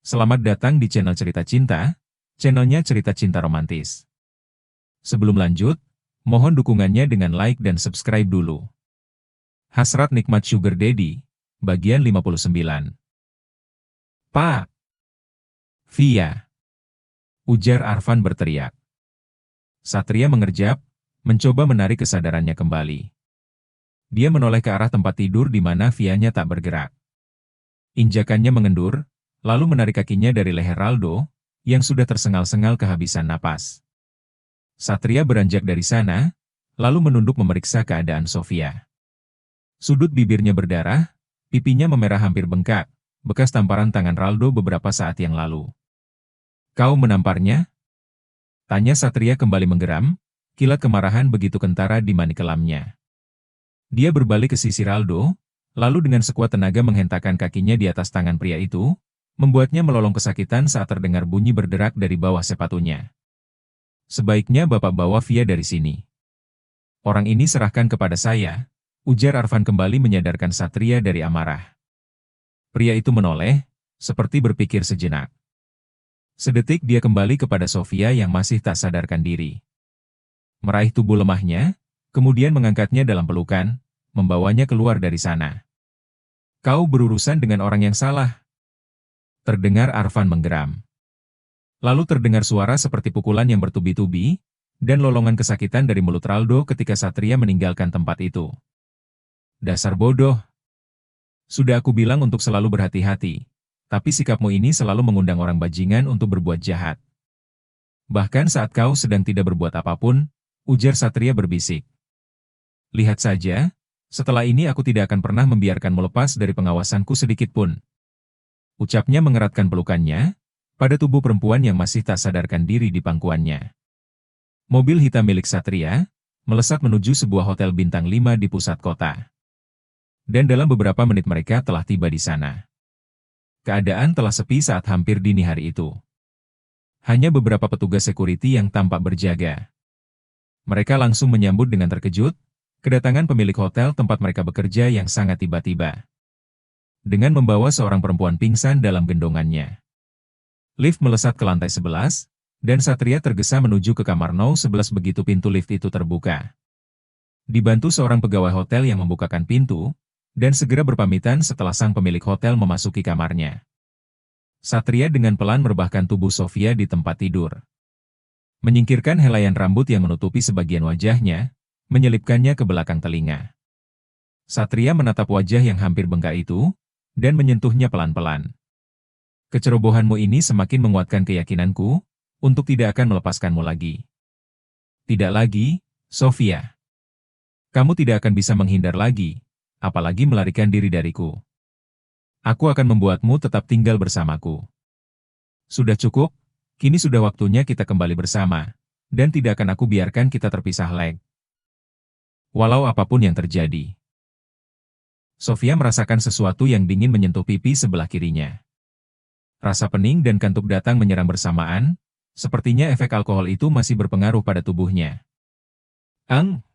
Selamat datang di channel Cerita Cinta, channelnya Cerita Cinta Romantis. Sebelum lanjut, mohon dukungannya dengan like dan subscribe dulu. Hasrat Nikmat Sugar Daddy, bagian 59. Pak! Via! Ujar Arfan berteriak. Satria mengerjap, mencoba menarik kesadarannya kembali. Dia menoleh ke arah tempat tidur di mana Vianya tak bergerak. Injakannya mengendur, lalu menarik kakinya dari leher Raldo, yang sudah tersengal-sengal kehabisan napas. Satria beranjak dari sana, lalu menunduk memeriksa keadaan Sofia. Sudut bibirnya berdarah, pipinya memerah hampir bengkak, bekas tamparan tangan Raldo beberapa saat yang lalu. "Kau menamparnya?" Tanya Satria kembali menggeram, kilat kemarahan begitu kentara di mani kelamnya. Dia berbalik ke sisi Raldo, lalu dengan sekuat tenaga menghentakkan kakinya di atas tangan pria itu, membuatnya melolong kesakitan saat terdengar bunyi berderak dari bawah sepatunya. "Sebaiknya Bapak bawa Via dari sini. Orang ini serahkan kepada saya," ujar Arfan kembali menyadarkan Satria dari amarah. Pria itu menoleh, seperti berpikir sejenak. Sedetik dia kembali kepada Sofia yang masih tak sadarkan diri. Meraih tubuh lemahnya, kemudian mengangkatnya dalam pelukan, membawanya keluar dari sana. "Kau berurusan dengan orang yang salah," terdengar Arfan menggeram. Lalu terdengar suara seperti pukulan yang bertubi-tubi, dan lolongan kesakitan dari mulut Raldo ketika Satria meninggalkan tempat itu. "Dasar bodoh. Sudah aku bilang untuk selalu berhati-hati, tapi sikapmu ini selalu mengundang orang bajingan untuk berbuat jahat. Bahkan saat kau sedang tidak berbuat apapun," ujar Satria berbisik. "Lihat saja, setelah ini aku tidak akan pernah membiarkanmu lepas dari pengawasanku sedikit pun." Ucapnya mengeratkan pelukannya pada tubuh perempuan yang masih tak sadarkan diri di pangkuannya. Mobil hitam milik Satria melesat menuju sebuah hotel bintang 5 di pusat kota. Dan dalam beberapa menit mereka telah tiba di sana. Keadaan telah sepi saat hampir dini hari itu. Hanya beberapa petugas security yang tampak berjaga. Mereka langsung menyambut dengan terkejut kedatangan pemilik hotel tempat mereka bekerja yang sangat tiba-tiba. Dengan membawa seorang perempuan pingsan dalam gendongannya. Lift melesat ke lantai 11, dan Satria tergesa menuju ke kamar 011 begitu pintu lift itu terbuka. Dibantu seorang pegawai hotel yang membukakan pintu, dan segera berpamitan setelah sang pemilik hotel memasuki kamarnya. Satria dengan pelan merebahkan tubuh Sofia di tempat tidur. Menyingkirkan helaian rambut yang menutupi sebagian wajahnya, menyelipkannya ke belakang telinga. Satria menatap wajah yang hampir bengkak itu, dan menyentuhnya pelan-pelan. "Kecerobohanmu ini semakin menguatkan keyakinanku, untuk tidak akan melepaskanmu lagi." "Tidak lagi, Sofia. Kamu tidak akan bisa menghindar lagi, apalagi melarikan diri dariku. Aku akan membuatmu tetap tinggal bersamaku. Sudah cukup, kini sudah waktunya kita kembali bersama, dan tidak akan aku biarkan kita terpisah lagi. Walau apapun yang terjadi." Sofia merasakan sesuatu yang dingin menyentuh pipi sebelah kirinya. Rasa pening dan kantuk datang menyerang bersamaan, sepertinya efek alkohol itu masih berpengaruh pada tubuhnya. "Ang!"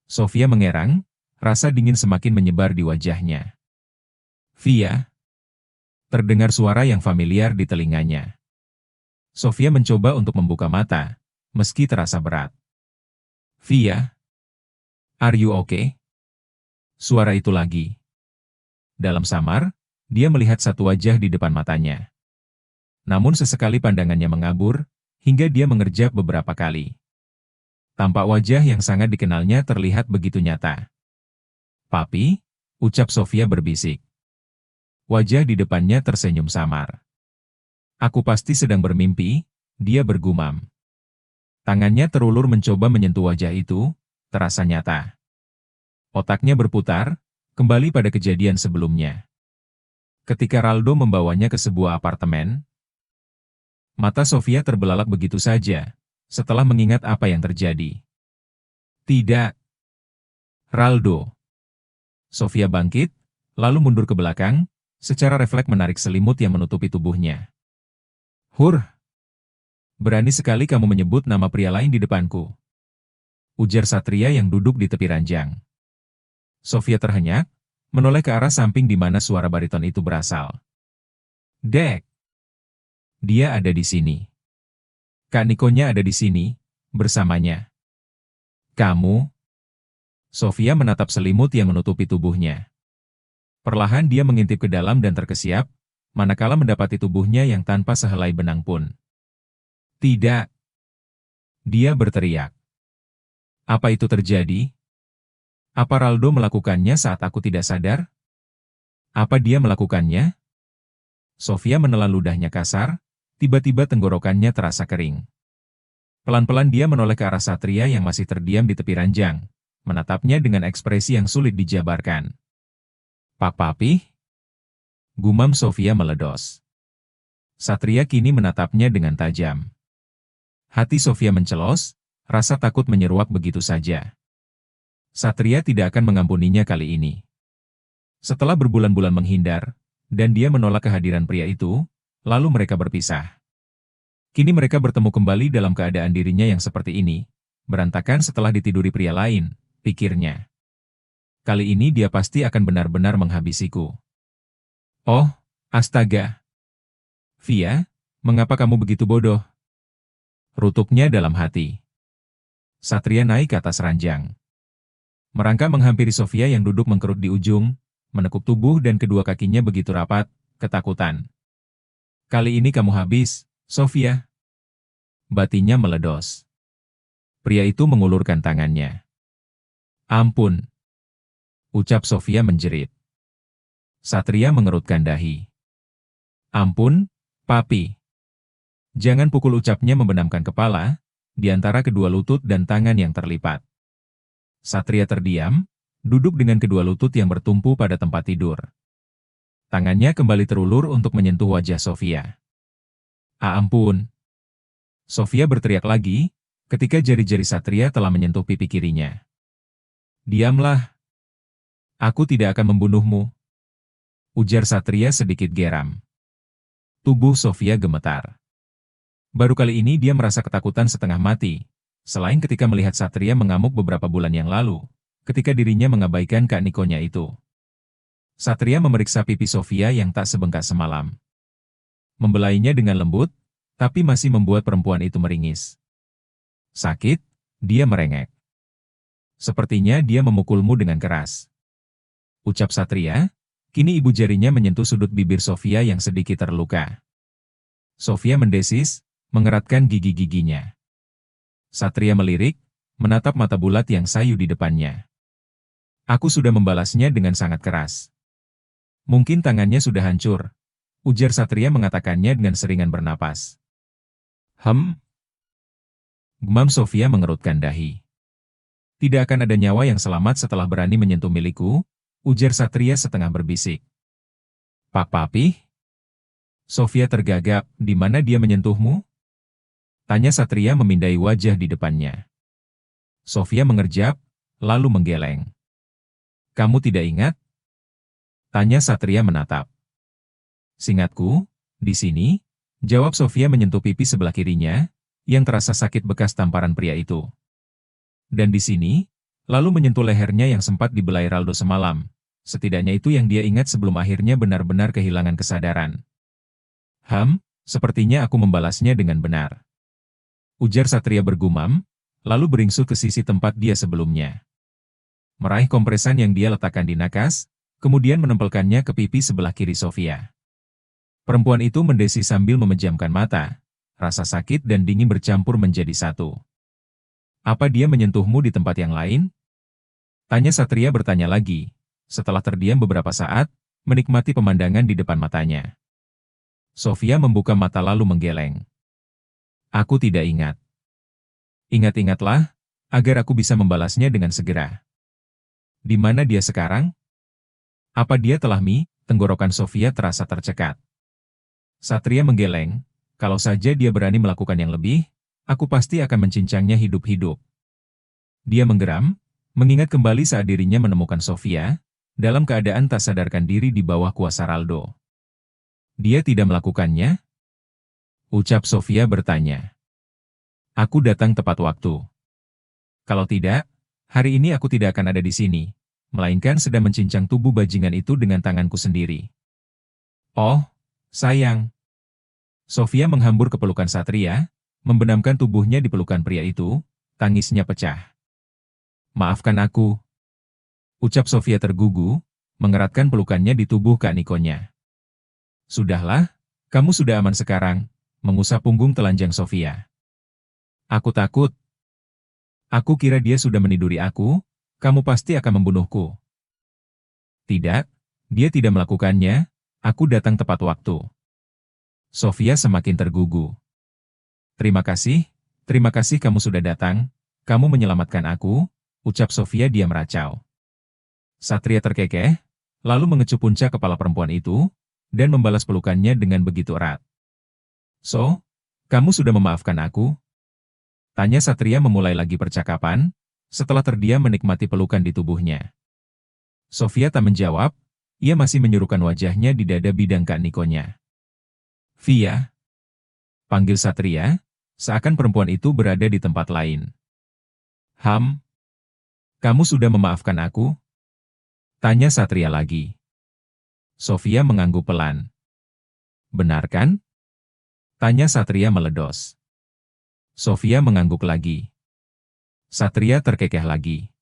Sofia mengerang, rasa dingin semakin menyebar di wajahnya. "Via!" Terdengar suara yang familiar di telinganya. Sofia mencoba untuk membuka mata, meski terasa berat. "Via? Are you okay?" Suara itu lagi. Dalam samar, dia melihat satu wajah di depan matanya. Namun sesekali pandangannya mengabur, hingga dia mengerjap beberapa kali. Tampak wajah yang sangat dikenalnya terlihat begitu nyata. "Papi?" ucap Sofia berbisik. Wajah di depannya tersenyum samar. "Aku pasti sedang bermimpi," dia bergumam. Tangannya terulur mencoba menyentuh wajah itu, terasa nyata. Otaknya berputar, kembali pada kejadian sebelumnya. Ketika Raldo membawanya ke sebuah apartemen, mata Sofia terbelalak begitu saja, setelah mengingat apa yang terjadi. "Tidak. Raldo." Sofia bangkit, lalu mundur ke belakang, secara refleks menarik selimut yang menutupi tubuhnya. "Hur! Berani sekali kamu menyebut nama pria lain di depanku," ujar Satria yang duduk di tepi ranjang. Sofia terhenyak, menoleh ke arah samping di mana suara bariton itu berasal. "Dek!" Dia ada di sini. Kak Nikonya ada di sini, bersamanya. Kamu? Sofia menatap selimut yang menutupi tubuhnya. Perlahan dia mengintip ke dalam dan terkesiap, manakala mendapati tubuhnya yang tanpa sehelai benang pun. Tidak. Dia berteriak. Apa itu terjadi? Apa Raldo melakukannya saat aku tidak sadar? Apa dia melakukannya? Sofia menelan ludahnya kasar, tiba-tiba tenggorokannya terasa kering. Pelan-pelan dia menoleh ke arah Satria yang masih terdiam di tepi ranjang, menatapnya dengan ekspresi yang sulit dijabarkan. Pak Papi? Gumam Sofia meledos. Satria kini menatapnya dengan tajam. Hati Sofia mencelos, rasa takut menyeruak begitu saja. Satria tidak akan mengampuninya kali ini. Setelah berbulan-bulan menghindar, dan dia menolak kehadiran pria itu, lalu mereka berpisah. Kini mereka bertemu kembali dalam keadaan dirinya yang seperti ini, berantakan setelah ditiduri pria lain, pikirnya. Kali ini dia pasti akan benar-benar menghabisiku. Oh, astaga. Via, mengapa kamu begitu bodoh? Rutuknya dalam hati. Satria naik ke atas ranjang. Merangkak menghampiri Sofia yang duduk mengkerut di ujung, menekuk tubuh dan kedua kakinya begitu rapat, ketakutan. Kali ini kamu habis, Sofia. Batinnya meledos. Pria itu mengulurkan tangannya. Ampun. Ucap Sofia menjerit. Satria mengerutkan dahi. Ampun, Papi. Jangan pukul, ucapnya membenamkan kepala, di antara kedua lutut dan tangan yang terlipat. Satria terdiam, duduk dengan kedua lutut yang bertumpu pada tempat tidur. Tangannya kembali terulur untuk menyentuh wajah Sofia. Ampun. Sofia berteriak lagi, ketika jari-jari Satria telah menyentuh pipi kirinya. Diamlah. Aku tidak akan membunuhmu. Ujar Satria sedikit geram. Tubuh Sofia gemetar. Baru kali ini dia merasa ketakutan setengah mati, selain ketika melihat Satria mengamuk beberapa bulan yang lalu, ketika dirinya mengabaikan Kak Nikonya itu. Satria memeriksa pipi Sofia yang tak sebengkak semalam. Membelainya dengan lembut, tapi masih membuat perempuan itu meringis. Sakit, dia merengek. Sepertinya dia memukulmu dengan keras. Ucap Satria, kini ibu jarinya menyentuh sudut bibir Sofia yang sedikit terluka. Sofia mendesis, mengeratkan gigi-giginya. Satria melirik, menatap mata bulat yang sayu di depannya. Aku sudah membalasnya dengan sangat keras. Mungkin tangannya sudah hancur, ujar Satria mengatakannya dengan seringan bernapas. Gumam Sofia mengerutkan dahi. Tidak akan ada nyawa yang selamat setelah berani menyentuh milikku, ujar Satria setengah berbisik. Pak Papi? Sofia tergagap, di mana dia menyentuhmu? Tanya Satria memindai wajah di depannya. Sofia mengerjap, lalu menggeleng. Kamu tidak ingat? Tanya Satria menatap. Seingatku, di sini, jawab Sofia menyentuh pipi sebelah kirinya, yang terasa sakit bekas tamparan pria itu. Dan di sini, lalu menyentuh lehernya yang sempat dibelai Raldo semalam, setidaknya itu yang dia ingat sebelum akhirnya benar-benar kehilangan kesadaran. Sepertinya aku membalasnya dengan benar. Ujar Satria bergumam, lalu beringsut ke sisi tempat dia sebelumnya. Meraih kompresan yang dia letakkan di nakas, kemudian menempelkannya ke pipi sebelah kiri Sofia. Perempuan itu mendesi sambil memejamkan mata, rasa sakit dan dingin bercampur menjadi satu. Apa dia menyentuhmu di tempat yang lain? Tanya Satria bertanya lagi, setelah terdiam beberapa saat, menikmati pemandangan di depan matanya. Sofia membuka mata lalu menggeleng. Aku tidak ingat. Ingat-ingatlah, agar aku bisa membalasnya dengan segera. Di mana dia sekarang? Apa dia telah tenggorokan Sofia terasa tercekat. Satria menggeleng, kalau saja dia berani melakukan yang lebih, aku pasti akan mencincangnya hidup-hidup. Dia menggeram, mengingat kembali saat dirinya menemukan Sofia, dalam keadaan tak sadarkan diri di bawah kuasa Raldo. Dia tidak melakukannya? Ucap Sofia bertanya. Aku datang tepat waktu. Kalau tidak, hari ini aku tidak akan ada di sini, melainkan sedang mencincang tubuh bajingan itu dengan tanganku sendiri. Oh, sayang. Sofia menghambur ke pelukan Satria, membenamkan tubuhnya di pelukan pria itu, tangisnya pecah. Maafkan aku, ucap Sofia tergugu, mengeratkan pelukannya di tubuh Kak Nikonya. Sudahlah, kamu sudah aman sekarang, mengusap punggung telanjang Sofia. Aku takut. Aku kira dia sudah meniduri aku, kamu pasti akan membunuhku. Tidak, dia tidak melakukannya, aku datang tepat waktu. Sofia semakin tergugu. Terima kasih kamu sudah datang, kamu menyelamatkan aku, ucap Sofia diam meracau. Satria terkekeh, lalu mengecup puncak kepala perempuan itu, dan membalas pelukannya dengan begitu erat. So, kamu sudah memaafkan aku? Tanya Satria memulai lagi percakapan, setelah terdiam menikmati pelukan di tubuhnya. Sofia tak menjawab, ia masih menyuruhkan wajahnya di dada bidang Kak Nikonya. Via, panggil Satria, seakan perempuan itu berada di tempat lain. Kamu sudah memaafkan aku? Tanya Satria lagi. Sofia mengangguk pelan. Benar kan? Tanya Satria meledos. Sofia mengangguk lagi. Satria terkekeh lagi.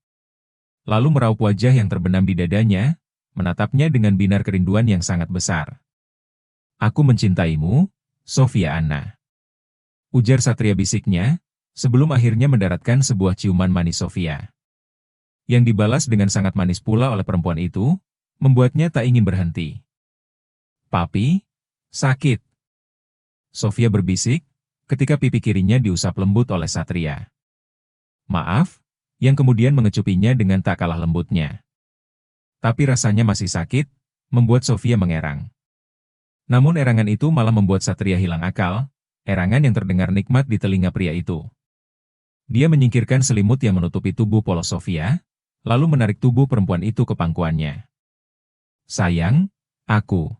Lalu meraup wajah yang terbenam di dadanya, menatapnya dengan binar kerinduan yang sangat besar. Aku mencintaimu, Sofia Anna. Ujar Satria bisiknya, sebelum akhirnya mendaratkan sebuah ciuman manis Sofia. Yang dibalas dengan sangat manis pula oleh perempuan itu, membuatnya tak ingin berhenti. Papi, sakit. Sofia berbisik, ketika pipi kirinya diusap lembut oleh Satria. Maaf, yang kemudian mengecupinya dengan tak kalah lembutnya. Tapi rasanya masih sakit, membuat Sofia mengerang. Namun erangan itu malah membuat Satria hilang akal, erangan yang terdengar nikmat di telinga pria itu. Dia menyingkirkan selimut yang menutupi tubuh polos Sofia, lalu menarik tubuh perempuan itu ke pangkuannya. Sayang, aku.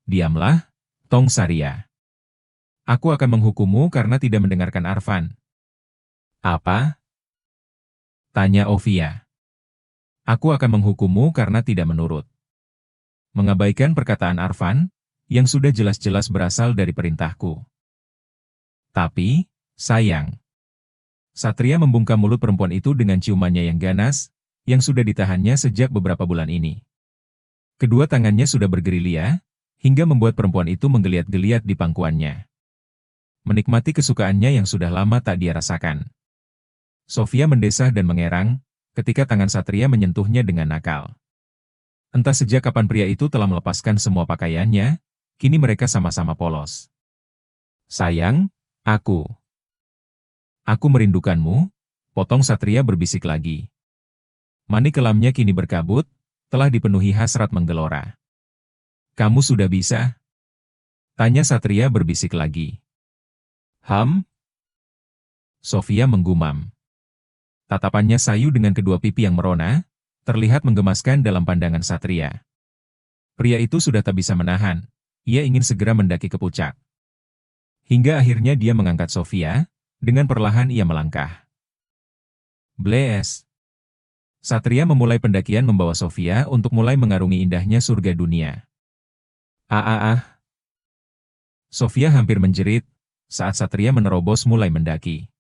Diamlah, Tong Saria. Aku akan menghukummu karena tidak mendengarkan Arfan. Apa? Tanya Ovia. Aku akan menghukummu karena tidak menurut. Mengabaikan perkataan Arfan, yang sudah jelas-jelas berasal dari perintahku. Tapi, sayang. Satria membungkam mulut perempuan itu dengan ciumannya yang ganas, yang sudah ditahannya sejak beberapa bulan ini. Kedua tangannya sudah bergerilya, hingga membuat perempuan itu menggeliat-geliat di pangkuannya. Menikmati kesukaannya yang sudah lama tak dia rasakan. Sofia mendesah dan mengerang, ketika tangan Satria menyentuhnya dengan nakal. Entah sejak kapan pria itu telah melepaskan semua pakaiannya, kini mereka sama-sama polos. Sayang, aku merindukanmu, potong Satria berbisik lagi. Mani kelamnya kini berkabut, telah dipenuhi hasrat menggelora. Kamu sudah bisa? Tanya Satria berbisik lagi. Sofia menggumam. Tatapannya sayu dengan kedua pipi yang merona, terlihat menggemaskan dalam pandangan Satria. Pria itu sudah tak bisa menahan, ia ingin segera mendaki ke puncak. Hingga akhirnya dia mengangkat Sofia, dengan perlahan ia melangkah. Blees. Satria memulai pendakian membawa Sofia untuk mulai mengarungi indahnya surga dunia. Sofia hampir menjerit, saat Satria menerobos mulai mendaki.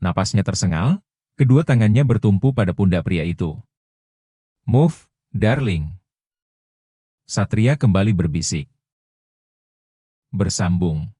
Napasnya tersengal, kedua tangannya bertumpu pada pundak pria itu. Move, darling. Satria kembali berbisik. Bersambung.